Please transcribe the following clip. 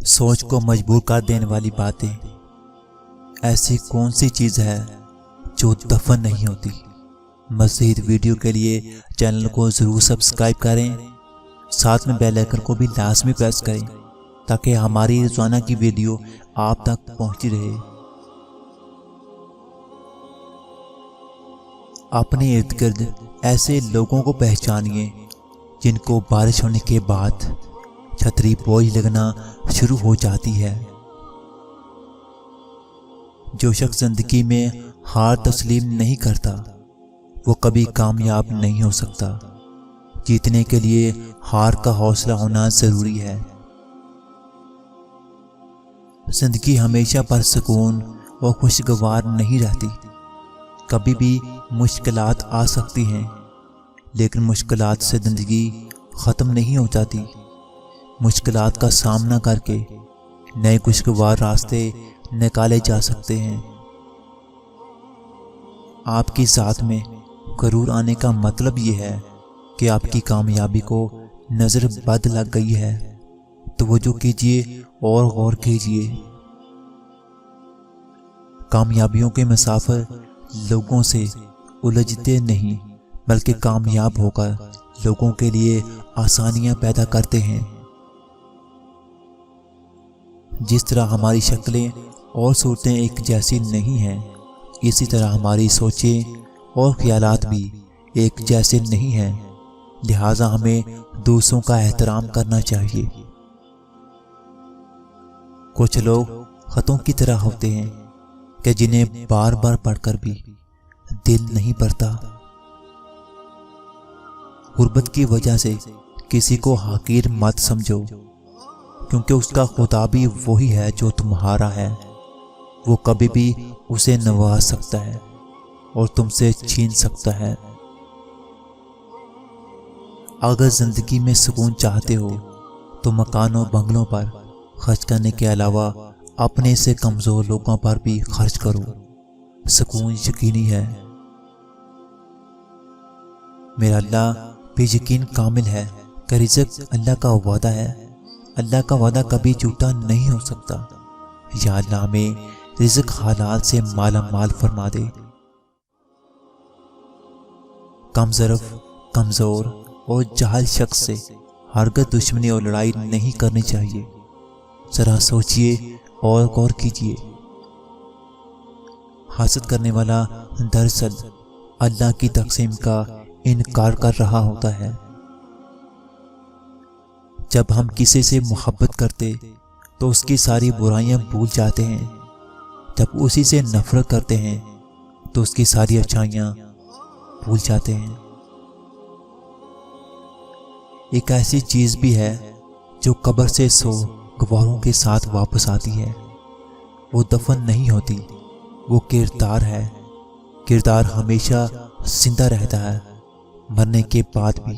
सोच को मजबूर कर देने वाली बातें। ऐसी कौन सी चीज़ है जो दफन नहीं होती। मज़ीद वीडियो के लिए चैनल को ज़रूर सब्सक्राइब करें, साथ में बेल आइकन को भी लाजमी प्रेस करें ताकि हमारी रोज़ाना की वीडियो आप तक पहुंचती रहे। अपने इर्द गिर्द ऐसे लोगों को पहचानिए जिनको बारिश होने के बाद छतरी बोझ लगना शुरू हो जाती है। जो शख्स जिंदगी में हार तस्लीम नहीं करता वो कभी कामयाब नहीं हो सकता। जीतने के लिए हार का हौसला होना जरूरी है। जिंदगी हमेशा पुरसुकून और खुशगवार नहीं रहती। कभी भी मुश्किलात आ सकती हैं, लेकिन मुश्किलात से जिंदगी ख़त्म नहीं हो जाती। मुश्किलात का सामना करके नए खुशगवार रास्ते निकाले जा सकते हैं। आपकी ज़ात में गरूर आने का मतलब ये है कि आपकी कामयाबी को नज़र बद लग गई है। तवज्जो कीजिए और गौर कीजिए। कामयाबियों के मुसाफिर लोगों से उलझते नहीं बल्कि कामयाब होकर लोगों के लिए आसानियां पैदा करते हैं। जिस तरह हमारी शक्लें और सूरतें एक जैसी नहीं हैं, इसी तरह हमारी सोचें और ख्यालात भी एक जैसे नहीं हैं। लिहाजा हमें दूसरों का एहतराम करना चाहिए। कुछ लोग खतों की तरह होते हैं कि जिन्हें बार बार पढ़कर भी दिल नहीं भरता। गुर्बत की वजह से किसी को हकीर मत समझो, क्योंकि उसका खुदा भी वही है जो तुम्हारा है। वो कभी भी उसे नवाज सकता है और तुमसे छीन सकता है। अगर जिंदगी में सुकून चाहते हो तो मकानों बंगलों पर खर्च करने के अलावा अपने से कमजोर लोगों पर भी खर्च करो। सुकून यकीनी है। मेरा अल्लाह भी यकीन कामिल है कि रिज़्क़ अल्लाह का वादा है। अल्लाह का वादा कभी झूठा नहीं हो सकता। या अल्लाह हमें रिज़्क़ हालाल से माला माल फरमा दे। कम ज़रफ़, कमज़ोर और जाहिल शख्स से हरगिज़ दुश्मनी और लड़ाई नहीं करनी चाहिए। ज़रा सोचिए और गौर कीजिए। हासद करने वाला दरअसल अल्लाह की तक़सीम का इनकार कर रहा होता है। जब हम किसी से मोहब्बत करते तो उसकी सारी बुराइयां भूल जाते हैं। जब उसी से नफरत करते हैं तो उसकी सारी अच्छाइयां भूल जाते हैं। एक ऐसी चीज भी है जो कब्र से 100 गवाहों के साथ वापस आती है। वो दफन नहीं होती, वो किरदार है। किरदार हमेशा जिंदा रहता है, मरने के बाद भी।